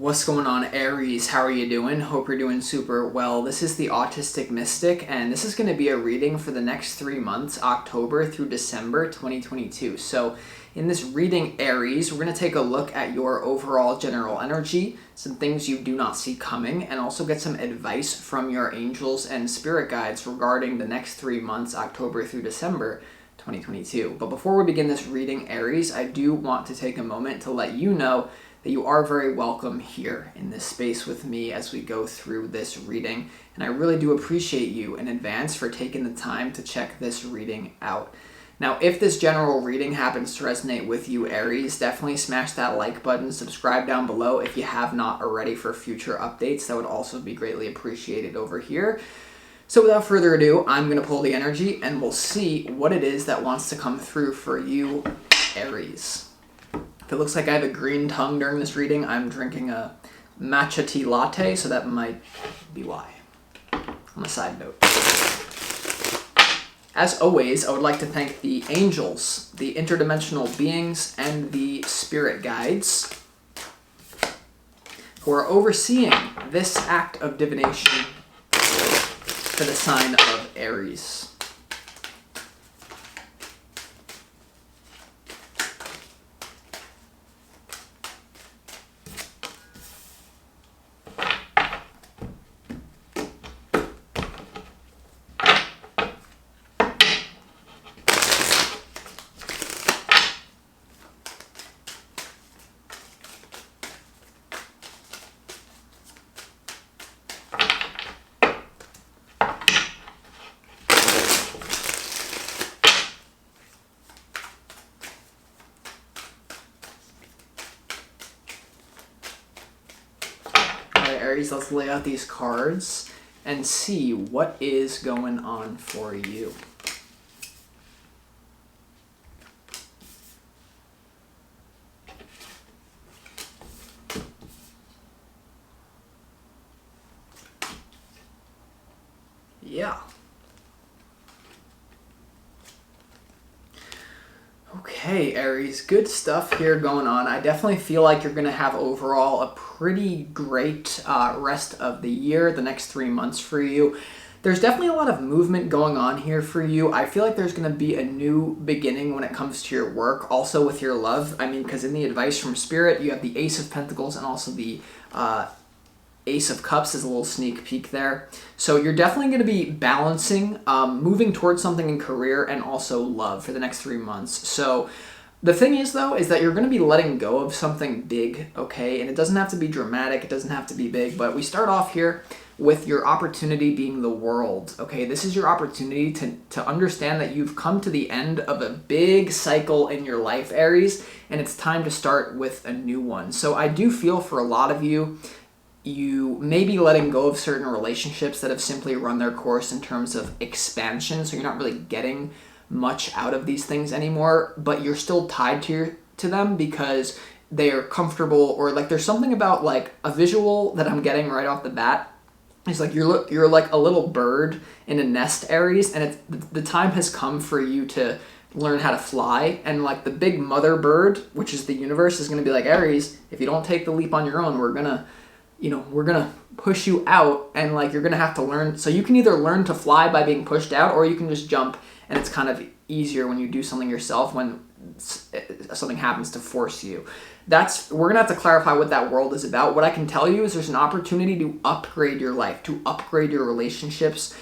What's going on, Aries? How are you doing? Hope you're doing super well. This is the Autistic Mystic, and this is going to be a reading for the next 3 months, October through December 2022. So in this reading, Aries, we're going to take a look at your overall general energy, some things you do not see coming, and also get some advice from your angels and spirit guides regarding the next 3 months, October through December 2022. But before we begin this reading, Aries, I do want to take a moment to let you know that you are very welcome here in this space with me as we go through this reading. And I really do appreciate you in advance for taking the time to check this reading out. Now, if this general reading happens to resonate with you, Aries, definitely smash that like button, subscribe down below if you have not already for future updates. That would also be greatly appreciated over here. So without further ado, I'm going to pull the energy and we'll see what it is that wants to come through for you, Aries. If it looks like I have a green tongue during this reading, I'm drinking a matcha tea latte, so that might be why. On a side note. As always, I would like to thank the angels, the interdimensional beings, and the spirit guides who are overseeing this act of divination for the sign of Aries. Aries, let's lay out these cards and see what is going on for you. Yeah. Okay, Aries, good stuff here going on. I definitely feel like you're going to have overall a pretty great rest of the year, the next 3 months for you. There's definitely a lot of movement going on here for you. I feel like there's going to be a new beginning when it comes to your work, also with your love. I mean, because in the advice from Spirit, you have the Ace of Pentacles and also the Ace of Cups is a little sneak peek there. So you're definitely going to be balancing, moving towards something in career and also love for the next 3 months. So the thing is, though, is that you're going to be letting go of something big, okay? And it doesn't have to be dramatic. It doesn't have to be big. But we start off here with your opportunity being the world, okay? This is your opportunity to understand that you've come to the end of a big cycle in your life, Aries, and it's time to start with a new one. So I do feel for a lot of you, you may be letting go of certain relationships that have simply run their course in terms of expansion, so you're not really getting much out of these things anymore, but you're still tied to them because they are comfortable, or like there's something about like a visual that I'm getting right off the bat. It's like you're like a little bird in a nest, Aries, and the time has come for you to learn how to fly, and like the big mother bird, which is the universe, is going to be like, Aries, if you don't take the leap on your own, we're gonna push you out, and like you're gonna have to learn. So you can either learn to fly by being pushed out, or you can just jump, and it's kind of easier when you do something yourself when something happens to force you. We're gonna have to clarify what that world is about. What I can tell you is there's an opportunity to upgrade your life, to upgrade your relationships.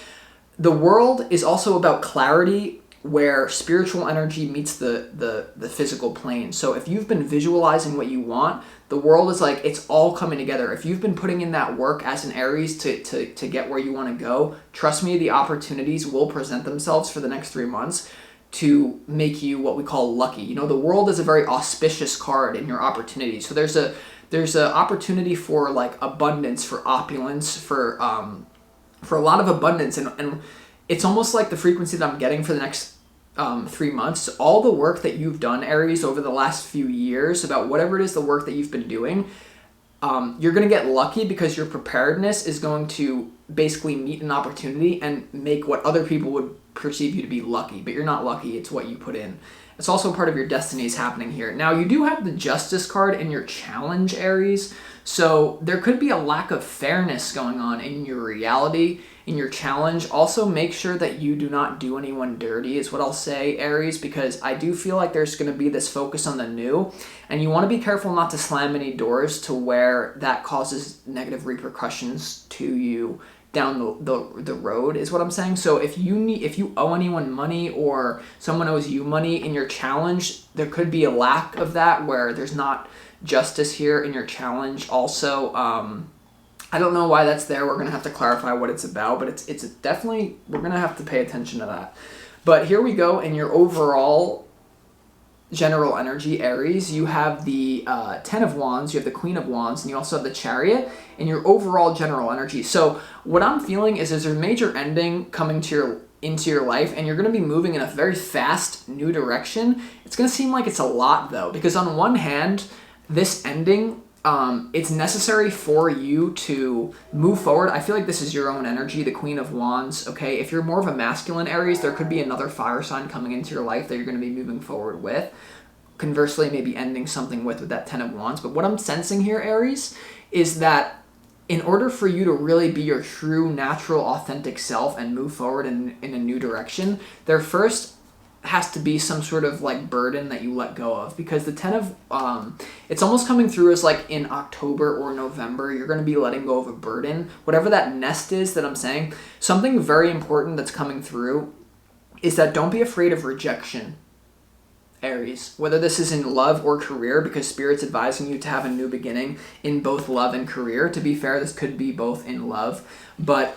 The world is also about clarity, where spiritual energy meets the physical plane. So if you've been visualizing what you want, the world is like, it's all coming together. If you've been putting in that work as an Aries to get where you want to go, trust me, the opportunities will present themselves for the next 3 months to make you what we call lucky. You know, the world is a very auspicious card in your opportunity. So there's a opportunity for like abundance, for opulence, for a lot of abundance, and it's almost like the frequency that I'm getting for the next 3 months. All the work that you've done, Aries, over the last few years, about whatever it is, the work that you've been doing, you're going to get lucky because your preparedness is going to basically meet an opportunity and make what other people would perceive you to be lucky. But you're not lucky. It's what you put in. It's also part of your destiny is happening here. Now, you do have the Justice card in your challenge, Aries. So there could be a lack of fairness going on in your reality, in your challenge. Also, make sure that you do not do anyone dirty is what I'll say, Aries, because I do feel like there's going to be this focus on the new, and you want to be careful not to slam any doors to where that causes negative repercussions to you down the road is what I'm saying. So if you owe anyone money or someone owes you money in your challenge, there could be a lack of that where there's not justice here in your challenge. Also, I don't know why that's there. We're going to have to clarify what it's about, but it's definitely, we're going to have to pay attention to that. But here we go. In your overall general energy, Aries, you have the Ten of Wands, you have the Queen of Wands, and you also have the Chariot in your overall general energy. So what I'm feeling is there's a major ending coming into your life, and you're going to be moving in a very fast new direction. It's going to seem like it's a lot, though, because on one hand, this ending, it's necessary for you to move forward. I feel like this is your own energy, the Queen of Wands, okay? If you're more of a masculine Aries, there could be another fire sign coming into your life that you're going to be moving forward with. Conversely, maybe ending something with that Ten of Wands. But what I'm sensing here, Aries, is that in order for you to really be your true, natural, authentic self and move forward in a new direction, there first has to be some sort of like burden that you let go of, because the Ten of it's almost coming through as like in October or November you're going to be letting go of a burden, whatever that nest is that I'm saying. Something very important that's coming through is that don't be afraid of rejection, Aries, whether this is in love or career, because Spirit's advising you to have a new beginning in both love and career. To be fair, this could be both in love, but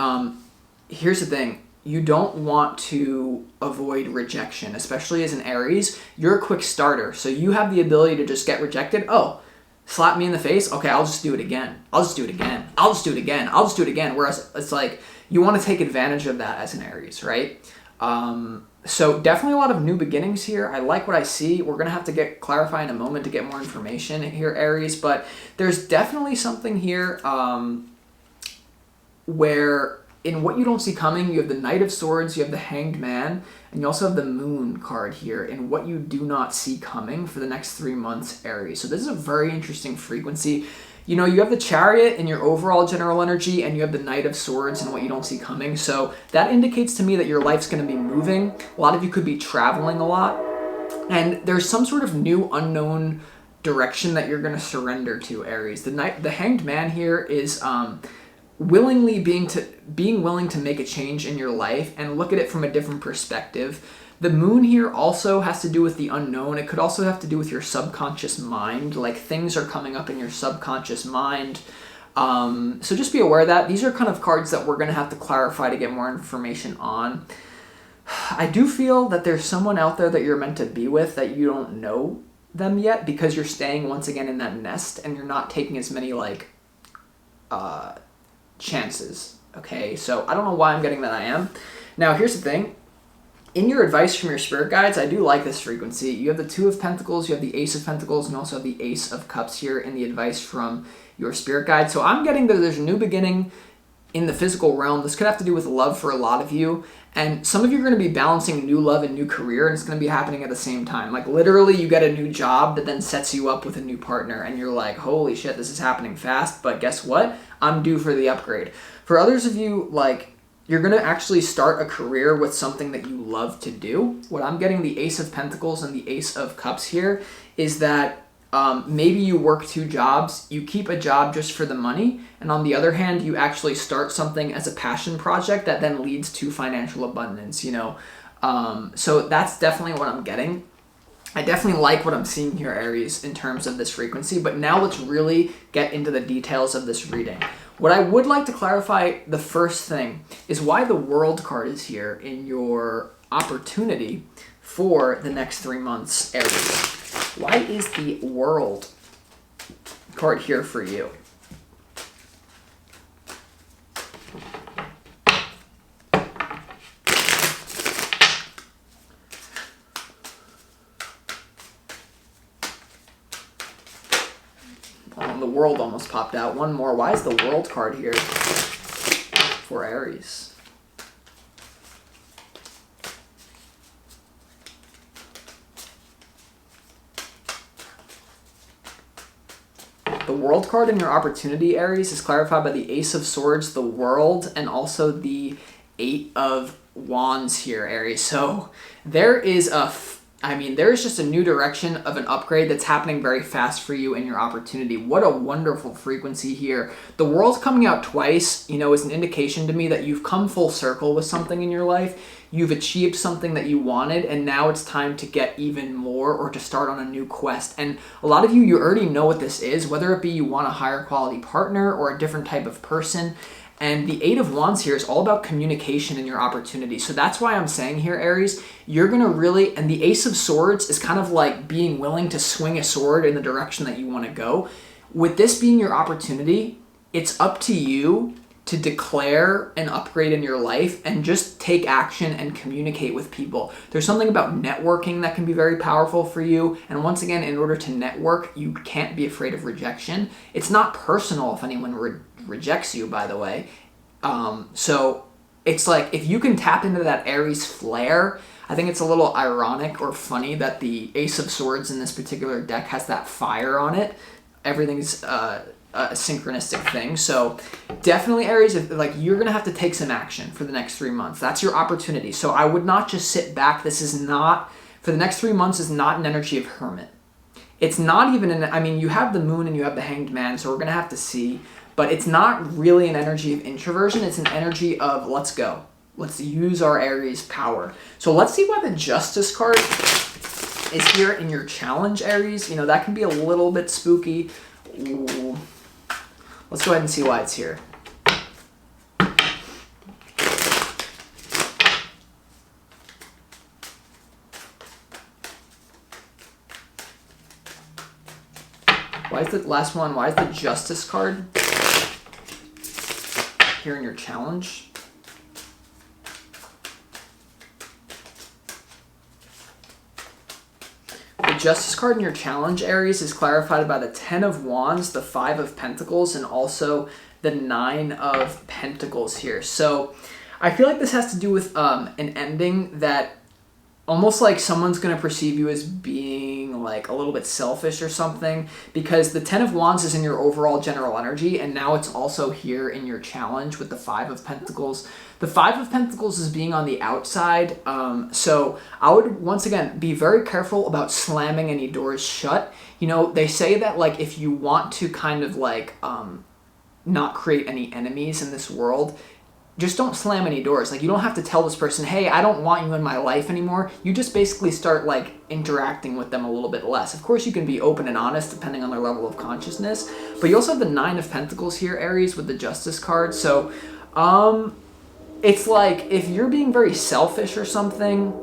here's the thing. You don't want to avoid rejection, especially as an Aries. You're a quick starter, so you have the ability to just get rejected. Oh, slap me in the face? Okay, I'll just do it again. I'll just do it again. I'll just do it again. I'll just do it again. Whereas it's like you want to take advantage of that as an Aries, right? So definitely a lot of new beginnings here. I like what I see. We're going to have to clarify in a moment to get more information here, Aries, but there's definitely something here where in what you don't see coming, you have the Knight of Swords, you have the Hanged Man, and you also have the Moon card here in what you do not see coming for the next 3 months, Aries. So this is a very interesting frequency. You know, you have the Chariot in your overall general energy, and you have the Knight of Swords in what you don't see coming. So that indicates to me that your life's going to be moving. A lot of you could be traveling a lot, and there's some sort of new unknown direction that you're going to surrender to, Aries. The Hanged Man here is being willing to make a change in your life and look at it from a different perspective. The Moon here also has to do with the unknown. It could also have to do with your subconscious mind, like things are coming up in your subconscious mind. So just be aware of that. These are kind of cards that we're going to have to clarify to get more information on. I do feel that there's someone out there that you're meant to be with that you don't know them yet, because you're staying once again in that nest and you're not taking as many like chances. Okay, so I don't know why I'm getting that I am. Now here's the thing. In your advice from your spirit guides, I do like this frequency. You have the Two of Pentacles, you have the Ace of Pentacles, and you also have the Ace of Cups here in the advice from your spirit guide. So I'm getting that there's a new beginning in the physical realm. This could have to do with love for a lot of you. And some of you are going to be balancing new love and new career, and it's going to be happening at the same time. Like literally you get a new job that then sets you up with a new partner, and you're like, holy shit, this is happening fast. But guess what? I'm due for the upgrade. For others of you, like, you're going to actually start a career with something that you love to do. What I'm getting, the Ace of Pentacles and the Ace of Cups here, is that maybe you work 2 jobs, you keep a job just for the money, and on the other hand, you actually start something as a passion project that then leads to financial abundance, you know. So that's definitely what I'm getting. I definitely like what I'm seeing here, Aries, in terms of this frequency, but now let's really get into the details of this reading. What I would like to clarify, the first thing, is why the World card is here in your opportunity for the next 3 months, Aries. Why is the World card here for you? The World almost popped out. One more. Why is the World card here for Aries? The The World card in your opportunity, Aries, is clarified by the Ace of Swords, the World, and also the Eight of Wands here, Aries. So there is there's just a new direction of an upgrade that's happening very fast for you in your opportunity. What a wonderful frequency here. The World's coming out twice, is an indication to me that you've come full circle with something in your life. You've achieved something that you wanted, and now it's time to get even more or to start on a new quest. And a lot of you already know what this is, whether it be you want a higher quality partner or a different type of person. And the Eight of Wands here is all about communication in your opportunity. So that's why I'm saying here, Aries, you're going to really, and the Ace of Swords is kind of like being willing to swing a sword in the direction that you want to go. With this being your opportunity, it's up to you to declare an upgrade in your life and just take action and communicate with people. There's something about networking that can be very powerful for you. And once again, in order to network, you can't be afraid of rejection. It's not personal if anyone rejects you, by the way. So it's like, if you can tap into that Aries flair, I think it's a little ironic or funny that the Ace of Swords in this particular deck has that fire on it. Everything's a synchronistic thing. So definitely, Aries, you're gonna have to take some action for the next 3 months. That's your opportunity. So I would not just sit back. This is not, for the next 3 months, is not an energy of hermit. It's not even you have the moon and you have the hanged man, so we're gonna have to see, but it's not really an energy of introversion. It's an energy of let's go. Let's use our Aries power. So let's see why the Justice card is here in your challenge, Aries. That can be a little bit spooky. Ooh. Let's go ahead and see why it's here. Why is the last one? Why is the Justice card here in your challenge? The Justice card in your challenge, Aries, is clarified by the Ten of Wands, the Five of Pentacles, and also the Nine of Pentacles here. So I feel like this has to do with an ending that almost like someone's going to perceive you as being like a little bit selfish or something, because the Ten of Wands is in your overall general energy, and now it's also here in your challenge with the Five of Pentacles. The Five of Pentacles is being on the outside, so I would, once again, be very careful about slamming any doors shut. They say that if you want to kind of not create any enemies in this world, just don't slam any doors. You don't have to tell this person, hey, I don't want you in my life anymore. You just basically start interacting with them a little bit less. Of course, you can be open and honest depending on their level of consciousness, but you also have the Nine of Pentacles here, Aries, with the Justice card. So it's if you're being very selfish or something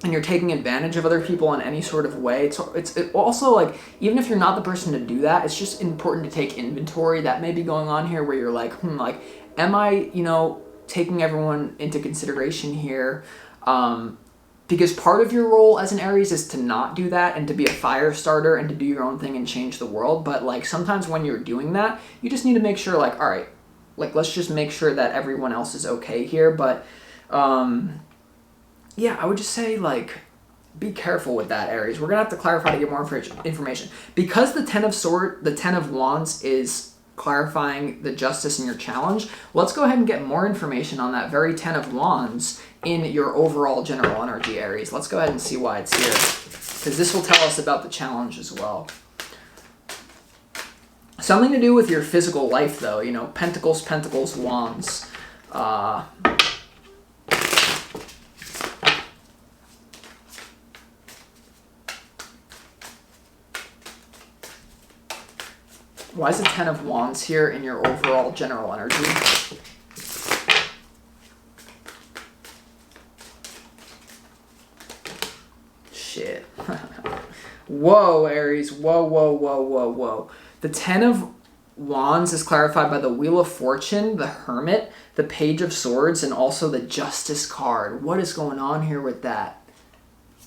and you're taking advantage of other people in any sort of way, it's also even if you're not the person to do that, it's just important to take inventory that may be going on here, where you're am I, taking everyone into consideration here? Because part of your role as an Aries is to not do that and to be a fire starter and to do your own thing and change the world. But sometimes when you're doing that, you just need to make sure all right, let's just make sure that everyone else is okay here. But yeah, I would just say be careful with that, Aries. We're gonna have to clarify to get more information, because the Ten of Wands is clarifying the Justice in your challenge. Let's go ahead and get more information on that very Ten of Wands in your overall general energy, Aries. Let's go ahead and see why it's here, because this will tell us about the challenge as well. Something to do with your physical life, though. Pentacles, Pentacles, Wands. Why is the Ten of Wands here in your overall general energy? Shit. Whoa, Aries. Whoa, whoa, whoa, whoa, whoa. The Ten of Wands is clarified by the Wheel of Fortune, the Hermit, the Page of Swords, and also the Justice card. What is going on here with that?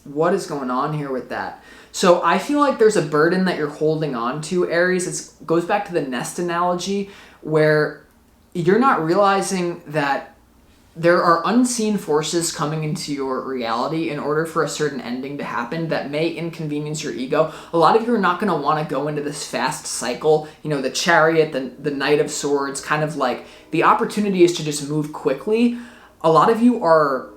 What is going on here with that? So I feel like there's a burden that you're holding on to, Aries. It goes back to the nest analogy, where you're not realizing that there are unseen forces coming into your reality in order for a certain ending to happen that may inconvenience your ego. A lot of you are not going to want to go into this fast cycle. You know, the Chariot, the Knight of Swords, kind of like the opportunity is to just move quickly. A lot of you are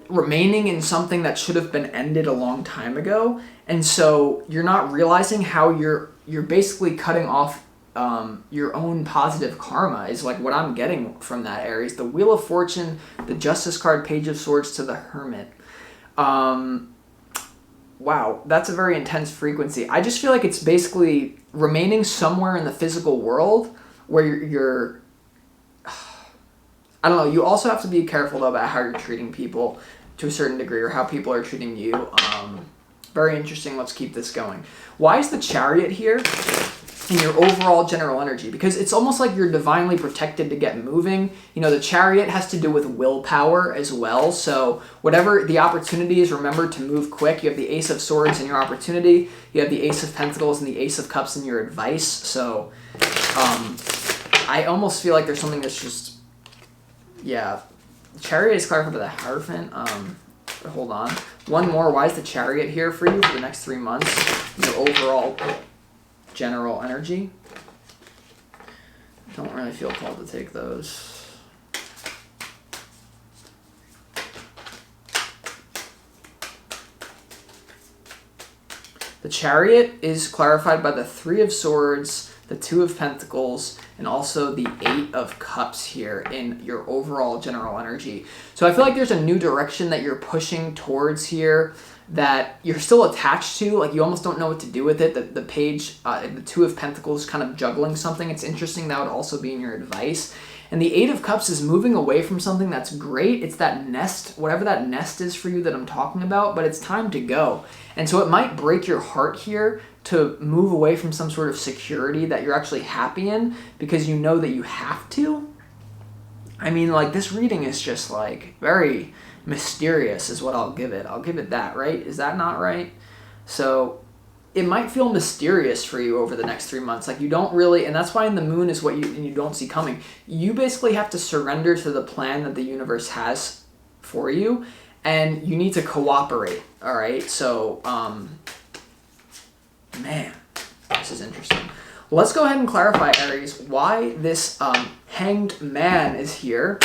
remaining in something that should have been ended a long time ago. And so you're not realizing how you're basically cutting off your own positive karma is like what I'm getting from that, Aries. The Wheel of Fortune, the Justice card, Page of Swords to the Hermit. Wow, that's a very intense frequency. I just feel like it's basically remaining somewhere in the physical world where you're I don't know. You also have to be careful though about how you're treating people to a certain degree or how people are treating you. Very interesting. Let's keep this going. Why is the Chariot here in your overall general energy? Because it's almost like you're divinely protected to get moving. You know, the Chariot has to do with willpower as well. So whatever the opportunity is, remember to move quick. You have the Ace of Swords in your opportunity. You have the Ace of Pentacles and the Ace of Cups in your advice. So I almost feel like there's something that's just, yeah. Chariot is clarified by the Hierophant. Hold on. One more. Why is the Chariot here for you for the next 3 months? Your overall general energy. Don't really feel called to take those. The Chariot is clarified by the Three of Swords, the Two of Pentacles, and also the Eight of Cups here in your overall general energy. So I feel like there's a new direction that you're pushing towards here that you're still attached to. Like you almost don't know what to do with it. The Page, the Two of Pentacles kind of juggling something. It's interesting that would also be in your advice. And the Eight of Cups is moving away from something that's great. It's that nest, whatever that nest is for you that I'm talking about, but it's time to go. And so it might break your heart here to move away from some sort of security that you're actually happy in because you know that you have to. I mean, like this reading is just like very mysterious is what I'll give it. I'll give it that, right? Is that not right? So it might feel mysterious for you over the next 3 months. Like you don't really, and that's why in the Moon is what you don't see coming. You basically have to surrender to the plan that the universe has for you, and you need to cooperate. All right. So, man, this is interesting. Let's go ahead and clarify, Aries, why this Hanged Man is here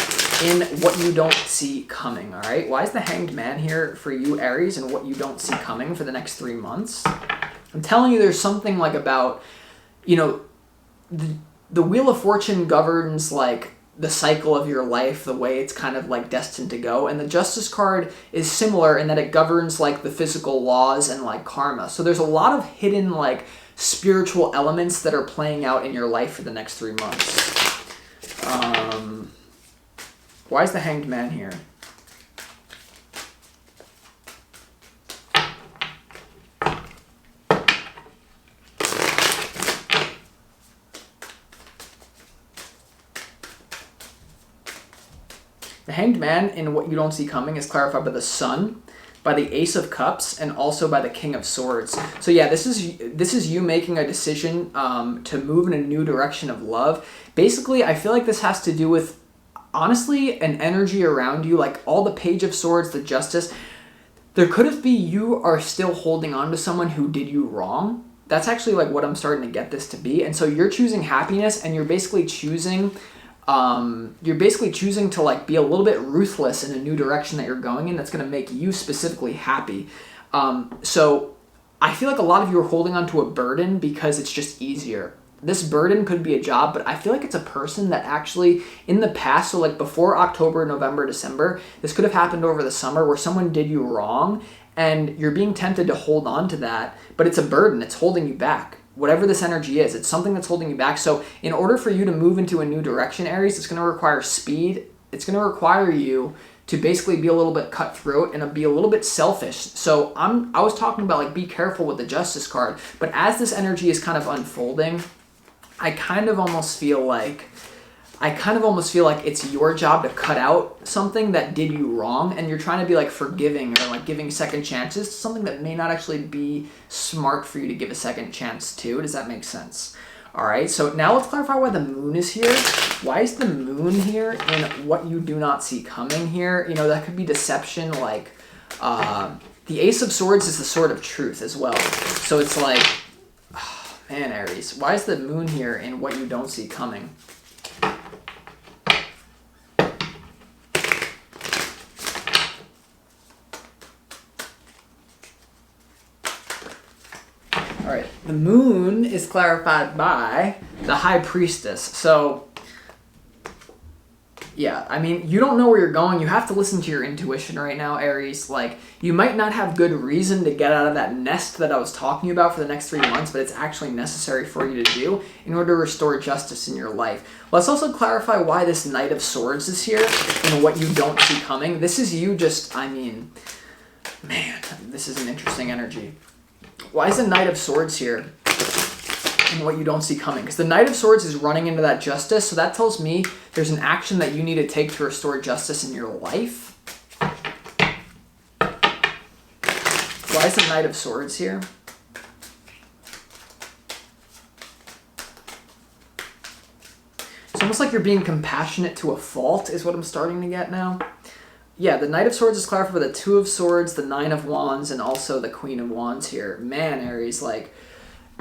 in what you don't see coming. All right. Why is the Hanged Man here for you, Aries, and what you don't see coming for the next 3 months? I'm telling you, there's something like about, you know, the Wheel of Fortune governs like the cycle of your life, the way it's kind of like destined to go. And the Justice card is similar in that it governs like the physical laws and like karma. So there's a lot of hidden like spiritual elements that are playing out in your life for the next 3 months. Why is the Hanged Man here? The Hanged Man in what you don't see coming is clarified by the Sun, by the Ace of Cups, and also by the King of Swords. So yeah, this is you making a decision to move in a new direction of love. Basically, I feel like this has to do with, honestly, an energy around you, like all the Page of Swords, the Justice. There could have been you are still holding on to someone who did you wrong. That's actually like what I'm starting to get this to be. And so you're choosing happiness, and you're basically choosing to like be a little bit ruthless in a new direction that you're going in that's going to make you specifically happy. So I feel like a lot of you are holding on to a burden because it's just easier. This burden could be a job, but I feel like it's a person that actually in the past, so like before October, November, December, this could have happened over the summer where someone did you wrong and you're being tempted to hold on to that, but it's a burden. It's holding you back. Whatever this energy is, it's something that's holding you back. So in order for you to move into a new direction, Aries, it's going to require speed. It's going to require you to basically be a little bit cutthroat and be a little bit selfish. So I was talking about like be careful with the Justice card, but as this energy is kind of unfolding, I kind of almost feel like it's your job to cut out something that did you wrong, and you're trying to be like forgiving or like giving second chances to something that may not actually be smart for you to give a second chance to. Does that make sense? All right, so now let's clarify why the moon is here. Why is the moon here in what you do not see coming here? You know, that could be deception, like the Ace of Swords is the sword of truth as well. So it's like, oh, man, Aries, why is the moon here in what you don't see coming? All right, the moon is clarified by the High Priestess. So, yeah, I mean, you don't know where you're going. You have to listen to your intuition right now, Aries. Like, you might not have good reason to get out of that nest that I was talking about for the next 3 months, but it's actually necessary for you to do in order to restore justice in your life. Let's also clarify why this Knight of Swords is here and what you don't see coming. This is you just, I mean, man, this is an interesting energy. Why is the Knight of Swords here and what you don't see coming? Because the Knight of Swords is running into that justice, so that tells me there's an action that you need to take to restore justice in your life. Why is the Knight of Swords here? It's almost like you're being compassionate to a fault is what I'm starting to get now. Yeah, the Knight of Swords is clarified by the Two of Swords, the Nine of Wands, and also the Queen of Wands here. Man, Aries, like,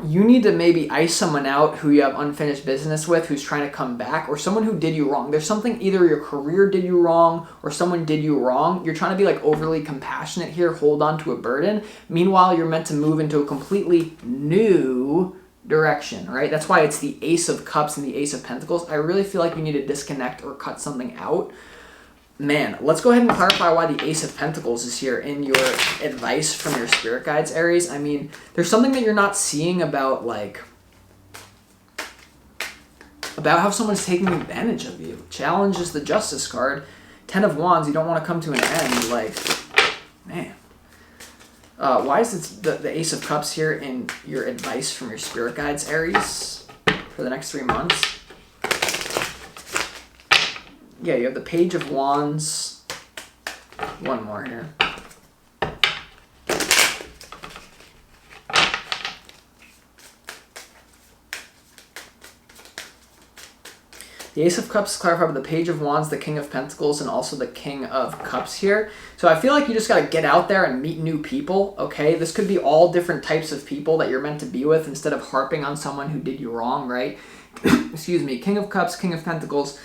you need to maybe ice someone out who you have unfinished business with, who's trying to come back, or someone who did you wrong. There's something, either your career did you wrong, or someone did you wrong. You're trying to be, like, overly compassionate here, hold on to a burden. Meanwhile, you're meant to move into a completely new direction, right? That's why it's the Ace of Cups and the Ace of Pentacles. I really feel like you need to disconnect or cut something out. Man, let's go ahead and clarify why the Ace of Pentacles is here in your advice from your spirit guides, Aries. I mean, there's something that you're not seeing about, like, about how someone's taking advantage of you. Challenge is the Justice card. 10 of Wands, you don't want to come to an end. Like, man. Why is it the Ace of Cups here in your advice from your spirit guides, Aries, for the next 3 months? Yeah, you have the Page of Wands. One more here. The Ace of Cups is clarified by the Page of Wands, the King of Pentacles, and also the King of Cups here. So I feel like you just got to get out there and meet new people, okay? This could be all different types of people that you're meant to be with instead of harping on someone who did you wrong, right? Excuse me. King of Cups, King of Pentacles,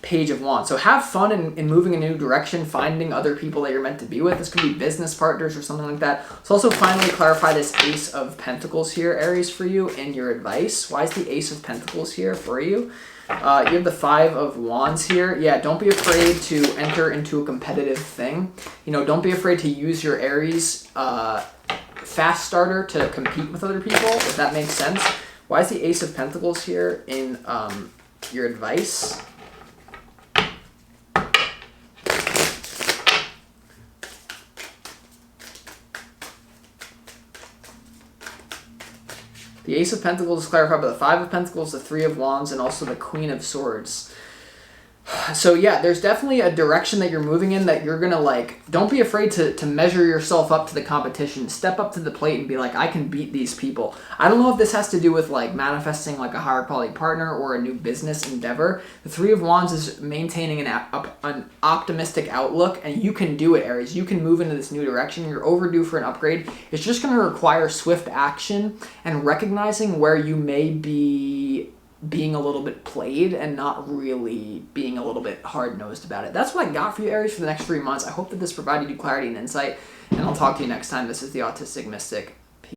Page of Wands. So have fun in moving in a new direction, finding other people that you're meant to be with. This could be business partners or something like that. Let's also finally clarify this Ace of Pentacles here, Aries, for you in your advice. Why is the Ace of Pentacles here for you? You have the Five of Wands here. Yeah, don't be afraid to enter into a competitive thing. You know, don't be afraid to use your Aries fast starter to compete with other people, if that makes sense. Why is the Ace of Pentacles here in your advice? The Ace of Pentacles is clarified by the Five of Pentacles, the Three of Wands, and also the Queen of Swords. So yeah, there's definitely a direction that you're moving in that you're going to, like, don't be afraid to measure yourself up to the competition. Step up to the plate and be like, I can beat these people. I don't know if this has to do with, like, manifesting, like, a higher quality partner or a new business endeavor. The Three of Wands is maintaining an optimistic outlook, and you can do it, Aries. You can move into this new direction. You're overdue for an upgrade. It's just going to require swift action and recognizing where you may be being a little bit played and not really being a little bit hard-nosed about it. That's what I got for you, Aries, for the next 3 months. I hope that this provided you clarity and insight, and I'll talk to you next time. This is the Autistic Mystic.